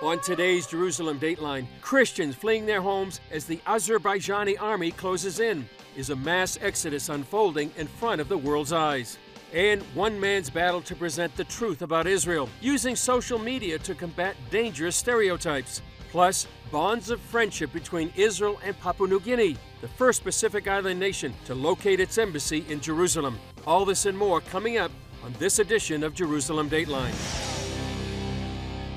On today's Jerusalem Dateline, Christians fleeing their homes as the Azerbaijani army closes in. Is a mass exodus unfolding in front of the world's eyes? And one man's battle to present the truth about Israel, using social media to combat dangerous stereotypes. Plus, bonds of friendship between Israel and Papua New Guinea, the first Pacific Island nation to locate its embassy in Jerusalem. All this and more coming up on this edition of Jerusalem Dateline.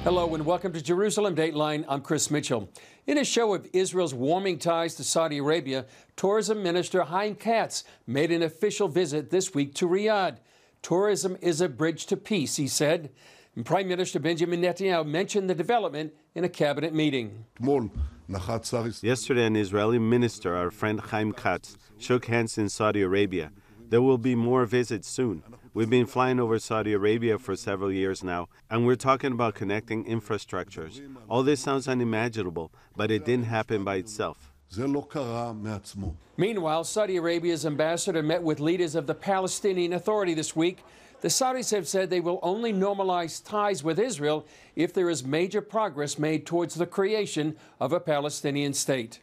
Hello and welcome to Jerusalem Dateline. I'm Chris Mitchell. In a show of Israel's warming ties to Saudi Arabia, Tourism Minister Chaim Katz made an official visit this week to Riyadh. Tourism is a bridge to peace, he said. And Prime Minister Benjamin Netanyahu mentioned the development in a cabinet meeting. Yesterday, an Israeli minister, our friend Chaim Katz, shook hands in Saudi Arabia. There will be more visits soon. We've been flying over Saudi Arabia for several years now, and we're talking about connecting infrastructures. All this sounds unimaginable, but it didn't happen by itself. Meanwhile, Saudi Arabia's ambassador met with leaders of the Palestinian Authority this week. The Saudis have said they will only normalize ties with Israel if there is major progress made towards the creation of a Palestinian state.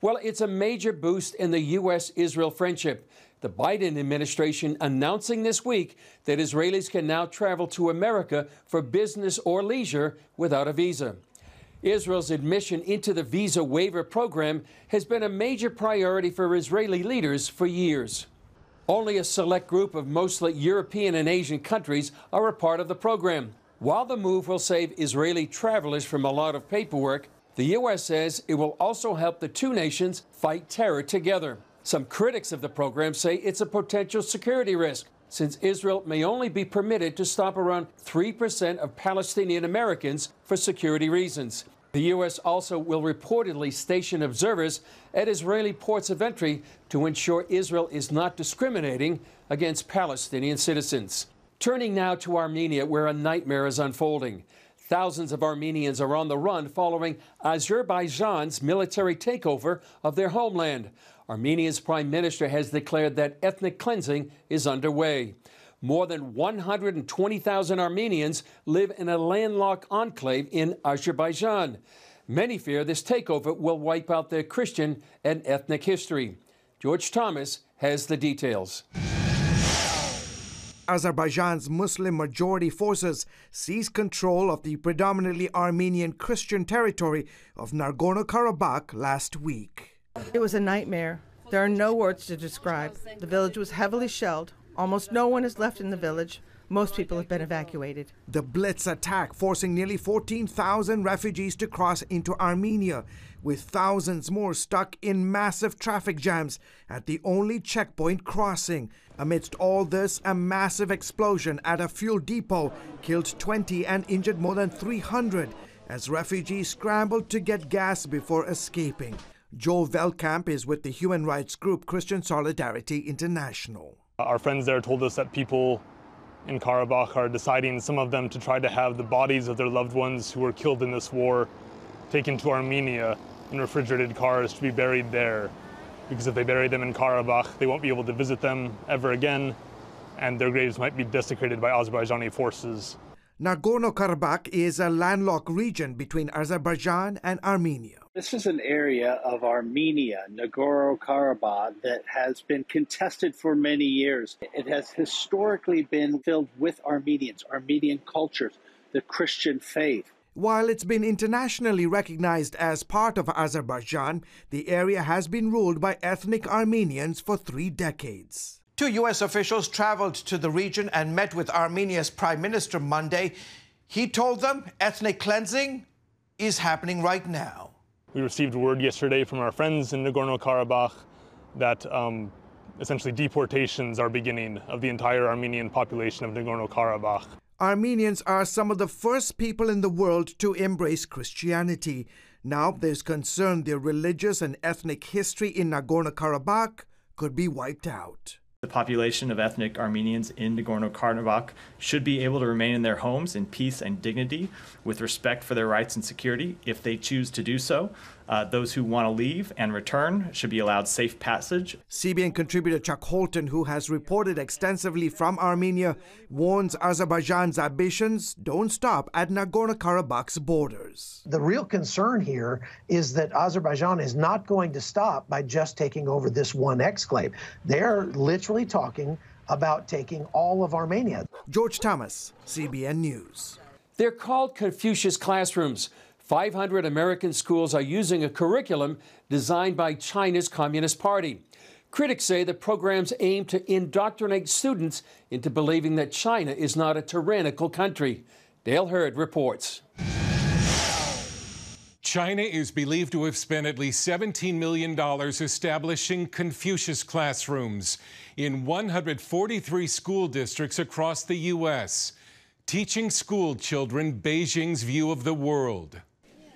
Well, it's a major boost in the U.S.-Israel friendship. The Biden administration announcing this week that Israelis can now travel to America for business or leisure without a visa. Israel's admission into the visa waiver program has been a major priority for Israeli leaders for years. Only a select group of mostly European and Asian countries are a part of the program. While the move will save Israeli travelers from a lot of paperwork, the U.S. says it will also help the two nations fight terror together. Some critics of the program say it's a potential security risk, since Israel may only be permitted to stop around 3% of Palestinian Americans for security reasons. The U.S. also will reportedly station observers at Israeli ports of entry to ensure Israel is not discriminating against Palestinian citizens. Turning now to Armenia, where a nightmare is unfolding. Thousands of Armenians are on the run following Azerbaijan's military takeover of their homeland. Armenia's prime minister has declared that ethnic cleansing is underway. More than 120,000 Armenians live in a landlocked enclave in Azerbaijan. Many fear this takeover will wipe out their Christian and ethnic history. George Thomas has the details. Azerbaijan's Muslim-majority forces seized control of the predominantly Armenian Christian territory of NagornoKarabakh last week. It was a nightmare. There are no words to describe. The village was heavily shelled. Almost no one is left in the village. Most people have been evacuated. The Blitz attack forcing nearly 14,000 refugees to cross into Armenia, with thousands more stuck in massive traffic jams at the only checkpoint crossing. Amidst all this, a massive explosion at a fuel depot killed 20 and injured more than 300 as refugees scrambled to get gas before escaping. Joe Velkamp is with the human rights group Christian Solidarity International. Our friends there told us that people in Karabakh are deciding, some of them, to try to have the bodies of their loved ones who were killed in this war taken to Armenia in refrigerated cars to be buried there. Because if they bury them in Karabakh, they won't be able to visit them ever again, and their graves might be desecrated by Azerbaijani forces. Nagorno-Karabakh is a landlocked region between Azerbaijan and Armenia. This is an area of Armenia, Nagorno-Karabakh, that has been contested for many years. It has historically been filled with Armenians, Armenian cultures, the Christian faith. While it's been internationally recognized as part of Azerbaijan, the area has been ruled by ethnic Armenians for 3 decades. 2 U.S. officials traveled to the region and met with Armenia's Prime Minister Monday. He told them ethnic cleansing is happening right now. We received word yesterday from our friends in Nagorno-Karabakh that essentially deportations are beginning of the entire Armenian population of Nagorno-Karabakh. Armenians are some of the first people in the world to embrace Christianity. Now there's concern their religious and ethnic history in Nagorno-Karabakh could be wiped out. population of ethnic Armenians in Nagorno-Karabakh should be able to remain in their homes in peace and dignity with respect for their rights and security if they choose to do so. Those who want to leave and return should be allowed safe passage. CBN contributor Chuck Holton, who has reported extensively from Armenia, warns Azerbaijan's ambitions don't stop at Nagorno-Karabakh's borders. The real concern here is that Azerbaijan is not going to stop by just taking over this one exclave. They're literally talking about taking all of Armenia. George Thomas, CBN News. They're called Confucius classrooms. 500 American schools are using a curriculum designed by China's Communist Party. Critics say the programs aim to indoctrinate students into believing that China is not a tyrannical country. Dale Hurd reports. China is believed to have spent at least $17 million establishing Confucius classrooms in 143 school districts across the U.S., teaching school children Beijing's view of the world.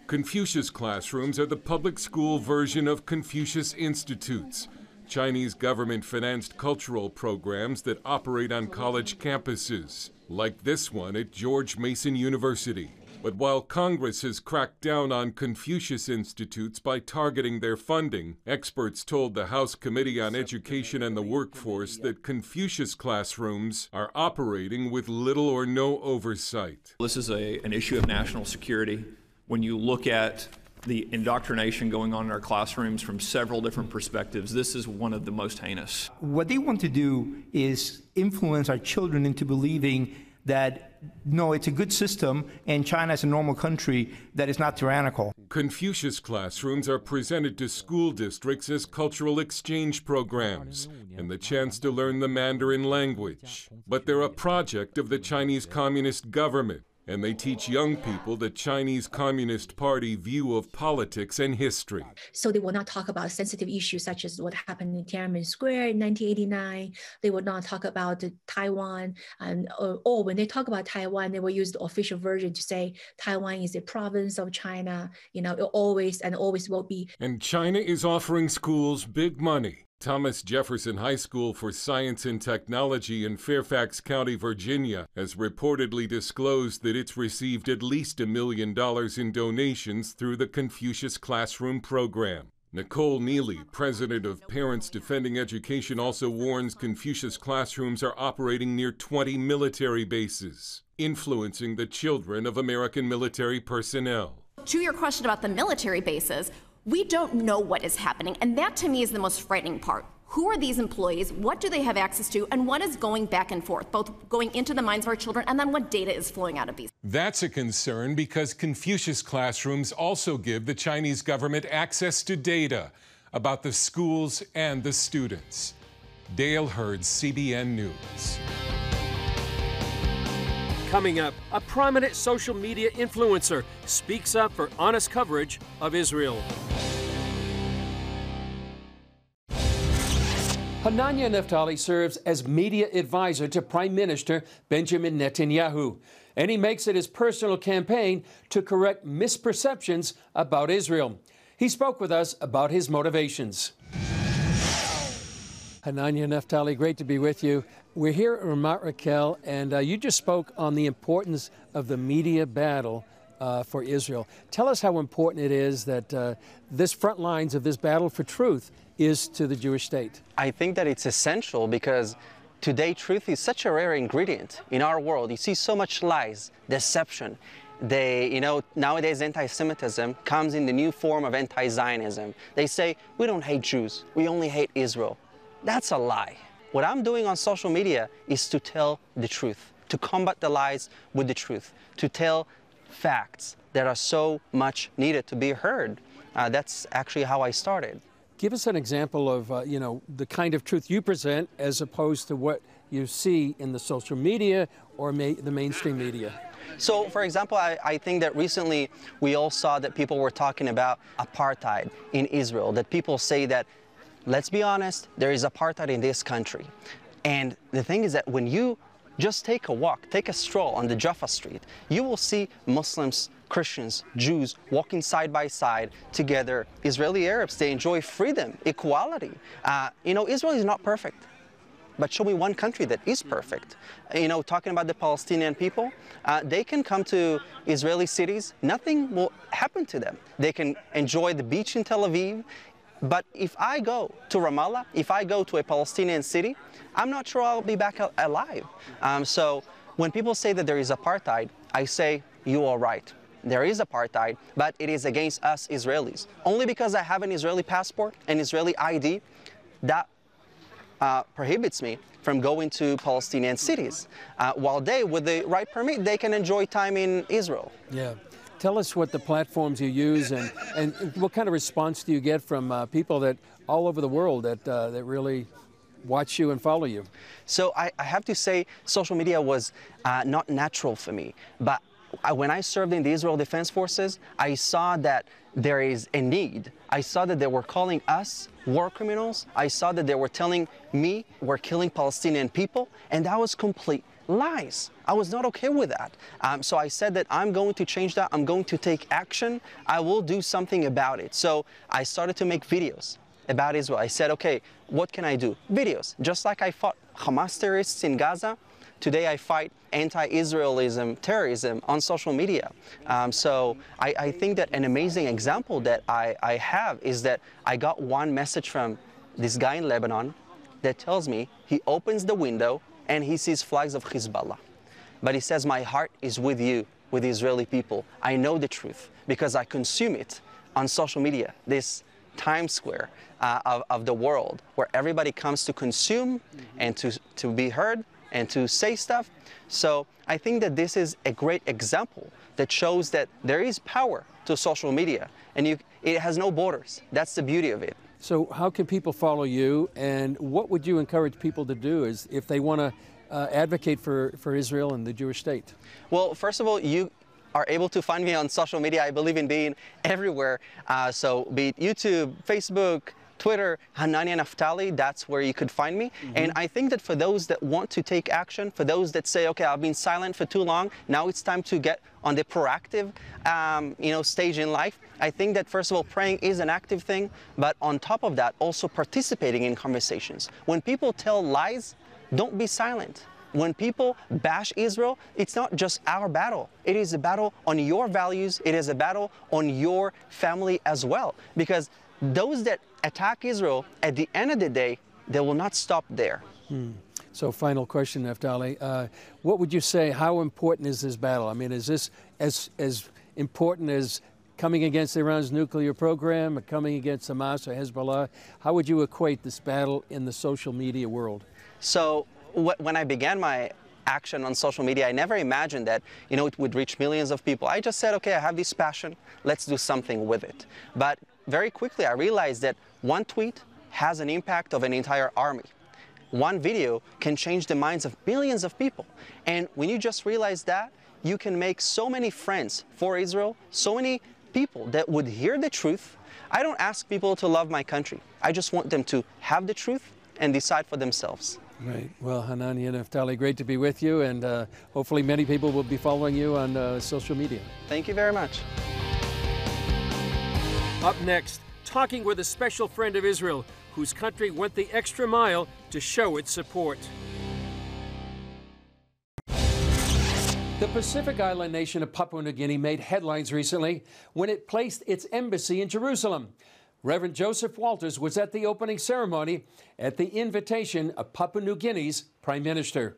Confucius classrooms are the public school version of Confucius Institutes, Chinese government-financed cultural programs that operate on college campuses, like this one at George Mason University. But while Congress has cracked down on Confucius Institutes by targeting their funding, experts told the House Committee on Education and the Workforce that Confucius classrooms are operating with little or no oversight. This is an issue of national security. When you look at the indoctrination going on in our classrooms from several different perspectives, this is one of the most heinous. What they want to do is influence our children into believing that, no, it's a good system and China is a normal country that is not tyrannical. Confucius classrooms are presented to school districts as cultural exchange programs and the chance to learn the Mandarin language. But they're a project of the Chinese Communist government, and they teach young people the Chinese Communist Party view of politics and history. So they will not talk about sensitive issues such as what happened in Tiananmen Square in 1989. They will not talk about Taiwan, or when they talk about Taiwan, they will use the official version to say Taiwan is a province of China. You know, it always and always will be. And China is offering schools big money. Thomas Jefferson High School for Science and Technology in Fairfax County, Virginia, has reportedly disclosed that it's received at least $1 million in donations through the Confucius Classroom program. Nicole Neely, president of Parents Defending Education, also warns Confucius classrooms are operating near 20 military bases, influencing the children of American military personnel. To your question about the military bases, we don't know what is happening, and that to me is the most frightening part. Who are these employees? What do they have access to? And what is going back and forth, both going into the minds of our children and then what data is flowing out of these? That's a concern because Confucius classrooms also give the Chinese government access to data about the schools and the students. Dale Hurd, CBN News. Coming up, a prominent social media influencer speaks up for honest coverage of Israel. Hanania Naftali serves as media advisor to Prime Minister Benjamin Netanyahu, and he makes it his personal campaign to correct misperceptions about Israel. He spoke with us about his motivations. Hanania Naftali, great to be with you. We're here at Ramat Raquel, and you just spoke on the importance of the media battle for Israel. Tell us how important it is that this front lines of this battle for truth is to the Jewish state. I think that it's essential because today truth is such a rare ingredient in our world. You see so much lies, deception. Nowadays anti-Semitism comes in the new form of anti-Zionism. They say, we don't hate Jews, we only hate Israel. That's a lie. What I'm doing on social media is to tell the truth, to combat the lies with the truth, to tell facts that are so much needed to be heard. That's actually how I started. Give us an example of, the kind of truth you present as opposed to what you see in the social media or the mainstream media. So, for example, I think that recently we all saw that people were talking about apartheid in Israel, that people say that, let's be honest, there is apartheid in this country. And the thing is that when you just take a walk, take a stroll on the Jaffa Street, you will see Muslims, Christians, Jews walking side by side together. Israeli Arabs, they enjoy freedom, equality. Israel is not perfect. but show me one country that is perfect. You know, talking about the Palestinian people, they can come to Israeli cities, nothing will happen to them. They can enjoy the beach in Tel Aviv, but if I go to Ramallah, if I go to a Palestinian city, I'm not sure I'll be back alive. So when people say that there is apartheid, I say, you are right. There is apartheid, but it is against us Israelis. Only because I have an Israeli passport, an Israeli ID, that prohibits me from going to Palestinian cities. While they, with the right permit, they can enjoy time in Israel. Yeah. Tell us what the platforms you use and what kind of response do you get from people that all over the world that really watch you and follow you? So I have to say social media was not natural for me, but when I served in the Israel Defense Forces, I saw that there is a need. I saw that they were calling us war criminals. I saw that they were telling me we're killing Palestinian people, and that was complete lies. I was not okay with that. So I said that I'm going to change that. I'm going to take action. I will do something about it. So I started to make videos about Israel. I said, okay, what can I do? Videos. Just like I fought Hamas terrorists in Gaza, today I fight anti-Israelism, terrorism on social media. So I think that an amazing example that I have is that I got one message from this guy in Lebanon that tells me he opens the window and he sees flags of Hezbollah. But he says, my heart is with you, with the Israeli people. I know the truth because I consume it on social media, this Times Square of the world, where everybody comes to consume and to be heard and to say stuff. So I think that this is a great example that shows that there is power to social media, and it has no borders. That's the beauty of it. So how can people follow you, and what would you encourage people to do is if they want to advocate for Israel and the Jewish state? Well, first of all, you are able to find me on social media. I believe in being everywhere. So be it YouTube, Facebook, Twitter, Hanania Naftali, that's where you could find me. And I think that for those that want to take action, for those that say, okay, I've been silent for too long, now it's time to get on the proactive stage in life. I think that first of all, praying is an active thing, but on top of that, also participating in conversations. When people tell lies, don't be silent. When people bash Israel, it's not just our battle. It is a battle on your values. It is a battle on your family as well. Because those that attack Israel, at the end of the day, they will not stop there. So final question, Naftali. What would you say, how important is this battle? I mean, is this as important as coming against Iran's nuclear program, or coming against Hamas or Hezbollah? How would you equate this battle in the social media world? So when I began my action on social media, I never imagined that, it would reach millions of people. I just said, okay, I have this passion, let's do something with it. But very quickly, I realized that one tweet has an impact of an entire army. One video can change the minds of millions of people. And when you just realize that, you can make so many friends for Israel, so many people that would hear the truth. I don't ask people to love my country. I just want them to have the truth and decide for themselves. Right. Well, Hanania Naftali, great to be with you, and hopefully many people will be following you on social media. Thank you very much. Up next, talking with a special friend of Israel, whose country went the extra mile to show its support. The Pacific Island nation of Papua New Guinea made headlines recently when it placed its embassy in Jerusalem. Reverend Joseph Walters was at the opening ceremony at the invitation of Papua New Guinea's Prime Minister.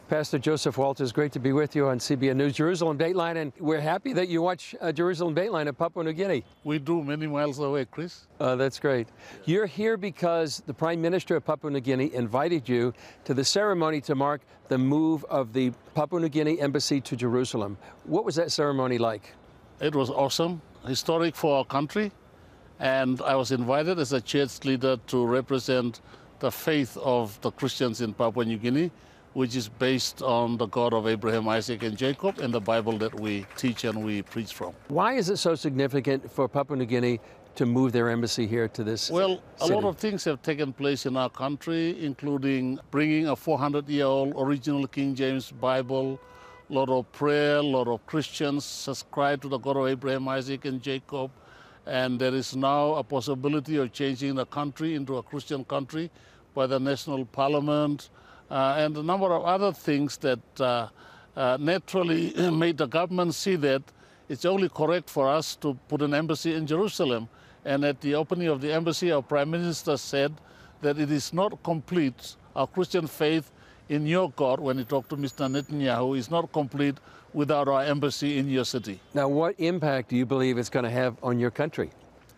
Pastor Joseph Walters, great to be with you on CBN News Jerusalem Dateline, and we're happy that you watch Jerusalem Dateline at Papua New Guinea. We do, many miles away, Chris. That's great. You're here because the Prime Minister of Papua New Guinea invited you to the ceremony to mark the move of the Papua New Guinea embassy to Jerusalem. What was that ceremony like? It was awesome, historic for our country, and I was invited as a church leader to represent the faith of the Christians in Papua New Guinea, which is based on the God of Abraham, Isaac, and Jacob, and the Bible that we teach and we preach from. Why is it so significant for Papua New Guinea to move their embassy here to this city? Well, a lot of things have taken place in our country, including bringing a 400-year-old original King James Bible, a lot of prayer, a lot of Christians subscribe to the God of Abraham, Isaac, and Jacob, and there is now a possibility of changing the country into a Christian country, by the National Parliament, and a number of other things that naturally made the government see that it's only correct for us to put an embassy in Jerusalem. And at the opening of the embassy, our Prime Minister said that it is not complete, our Christian faith in your God, when he talked to Mr. Netanyahu, is not complete without our embassy in your city. Now, what impact do you believe it's going to have on your country?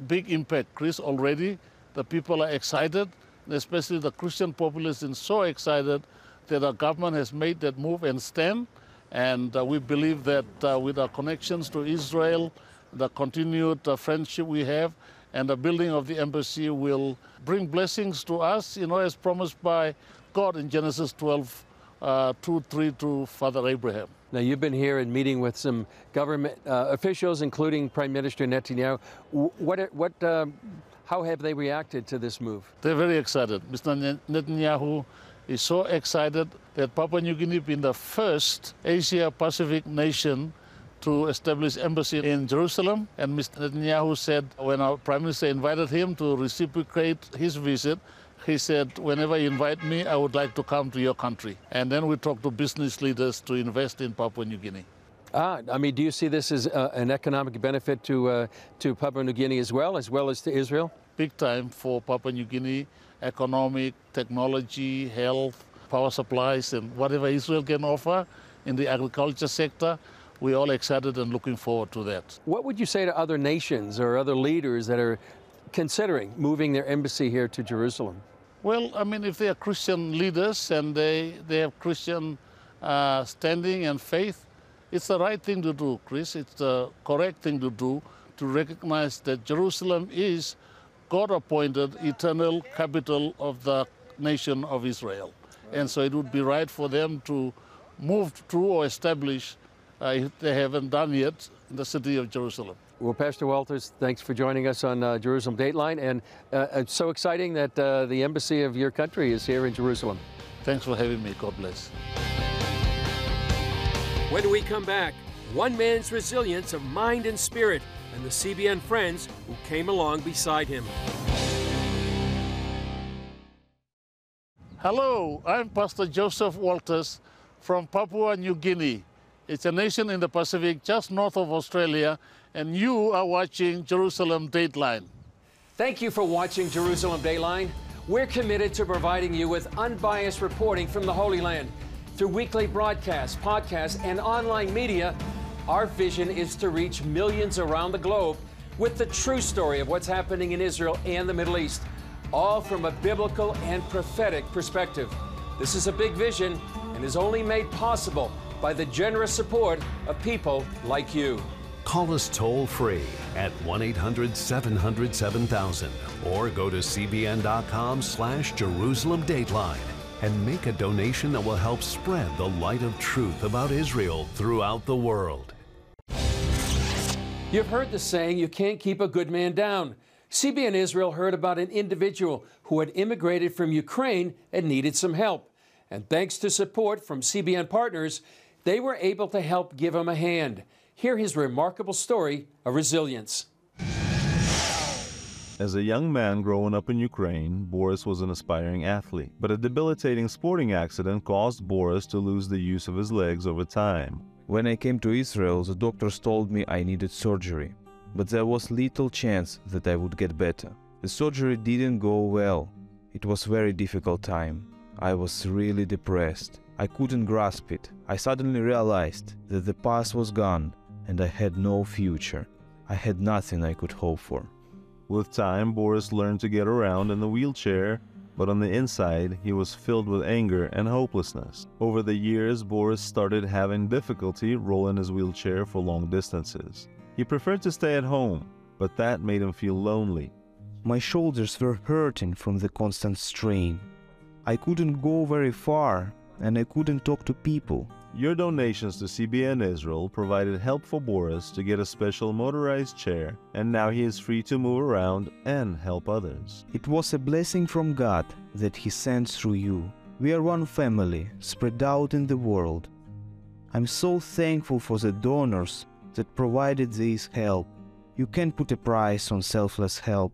Big impact, Chris. Already the people are excited, especially the Christian population is so excited that our government has made that move and stand. And we believe that with our connections to Israel, the continued friendship we have, and the building of the embassy will bring blessings to us, as promised by God in Genesis 12, 2-3 to Father Abraham. Now, you've been here and meeting with some government officials, including Prime Minister Netanyahu. How have they reacted to this move? They're very excited. Mr. Netanyahu is so excited that Papua New Guinea being the first Asia-Pacific nation to establish embassy in Jerusalem. And Mr. Netanyahu said when our Prime Minister invited him to reciprocate his visit, he said, whenever you invite me, I would like to come to your country. And then we talked to business leaders to invest in Papua New Guinea. I mean, do you see this as an economic benefit to Papua New Guinea as well as to Israel? Big time for Papua New Guinea, economic, technology, health, power supplies, and whatever Israel can offer in the agriculture sector. We're all excited and looking forward to that. What would you say to other nations or other leaders that are considering moving their embassy here to Jerusalem? Well, I mean, if they are Christian leaders and they have Christian standing and faith, it's the right thing to do, Chris. It's the correct thing to do, to recognize that Jerusalem is God-appointed eternal capital of the nation of Israel. And so it would be right for them to move to or establish, if they haven't done yet, in the city of Jerusalem. Well, Pastor Walters, thanks for joining us on Jerusalem Dateline. And it's so exciting that the embassy of your country is here in Jerusalem. Thanks for having me. God bless. When we come back, one man's resilience of mind and spirit and the CBN friends who came along beside him. Hello, I'm Pastor Joseph Walters from Papua New Guinea. It's a nation in the Pacific just north of Australia, and you are watching Jerusalem Dateline. Thank you for watching Jerusalem Dateline. We're committed to providing you with unbiased reporting from the Holy Land. Through weekly broadcasts, podcasts, and online media, our vision is to reach millions around the globe with the true story of what's happening in Israel and the Middle East, all from a biblical and prophetic perspective. This is a big vision and is only made possible by the generous support of people like you. Call us toll-free at 1-800-700-7000 or go to cbn.com/Jerusalem Dateline and make a donation that will help spread the light of truth about Israel throughout the world. You've heard the saying, you can't keep a good man down. CBN Israel heard about an individual who had immigrated from Ukraine and needed some help. And thanks to support from CBN Partners, they were able to help give him a hand. Hear his remarkable story of resilience. As a young man growing up in Ukraine, Boris was an aspiring athlete, but a debilitating sporting accident caused Boris to lose the use of his legs over time. When I came to Israel, the doctors told me I needed surgery, but there was little chance that I would get better. The surgery didn't go well. It was a very difficult time. I was really depressed. I couldn't grasp it. I suddenly realized that the past was gone and I had no future. I had nothing I could hope for. With time, Boris learned to get around in the wheelchair, but on the inside, he was filled with anger and hopelessness. Over the years, Boris started having difficulty rolling his wheelchair for long distances. He preferred to stay at home, but that made him feel lonely. My shoulders were hurting from the constant strain. I couldn't go very far, and I couldn't talk to people. Your donations to CBN Israel provided help for Boris to get a special motorized chair, and now he is free to move around and help others. It was a blessing from God that He sent through you. We are one family, spread out in the world. I'm so thankful for the donors that provided this help. You can't put a price on selfless help.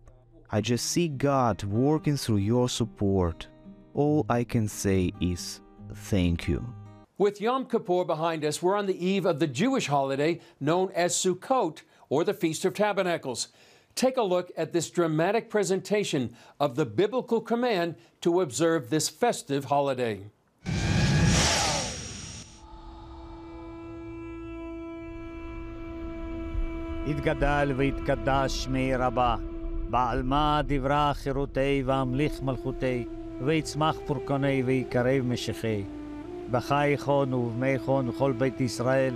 I just see God working through your support. All I can say is thank you. With Yom Kippur behind us, we're on the eve of the Jewish holiday known as Sukkot, or the Feast of Tabernacles. Take a look at this dramatic presentation of the biblical command to observe this festive holiday. יתגדל ויתקדש שמי רבה, בעלמא דברה חירותי ואמליך מלכותי, ויצמח פורקוני ויקרב משכי. בחי חון ובמי חון וכל בית ישראל,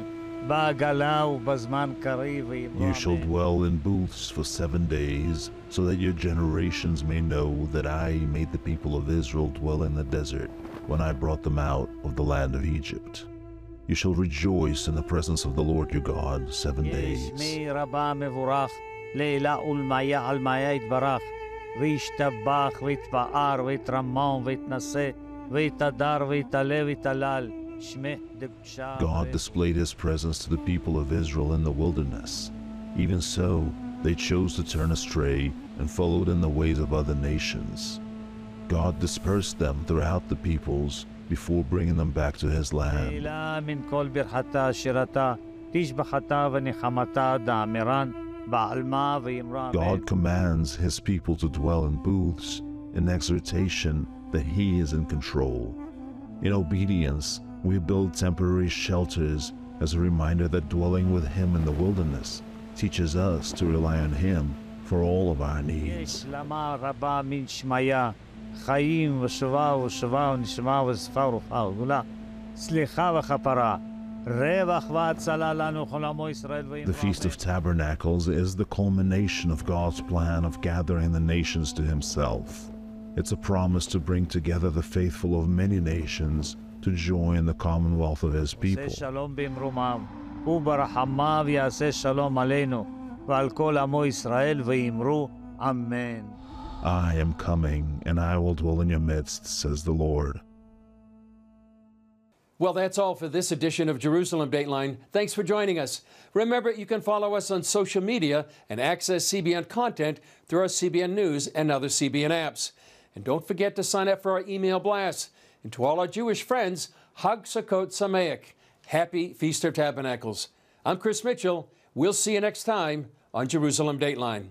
בעגלה ובזמן קריב וימרא. You shall dwell in booths for 7 days, so that your generations may know that I made the people of Israel dwell in the desert, when I brought them out of the land of Egypt. You shall rejoice in the presence of the Lord your God 7 days. שמי רבה מבורך, לילה ולמיה על מיה יתברך, וישתבח ויתפאר ויתרמם ויתנשא, ויתהדר ויתעלה ויתהלל, שמך דקדושה. God displayed his presence to the people of Israel in the wilderness. Even so, they chose to turn astray and followed in the ways of other nations. God dispersed them throughout the peoples before bringing them back to his land. God commands his people to dwell in booths in exhortation that he is in control. In obedience, we build temporary shelters as a reminder that dwelling with him in the wilderness teaches us to rely on him for all of our needs. חיים ושובע ושובע ונשמע ושפה ורוחה וגאולה, סליחה וכפרה, רווח והצלה לנו כל עמו ישראל ועם The Feast of Tabernacles is the culmination of God's plan of gathering the nations to himself. It's a promise to bring together the faithful of many nations to join the commonwealth of his people. שלום במרומיו וברחמיו יעשה שלום עלינו ועל כל עמו ישראל ואמרו אמן. I am coming, and I will dwell in your midst, says the Lord. Well, that's all for this edition of Jerusalem Dateline. Thanks for joining us. Remember, you can follow us on social media and access CBN content through our CBN News and other CBN apps. And don't forget to sign up for our email blasts. And to all our Jewish friends, Hag Sukkot Sameach. Happy Feast of Tabernacles. I'm Chris Mitchell. We'll see you next time on Jerusalem Dateline.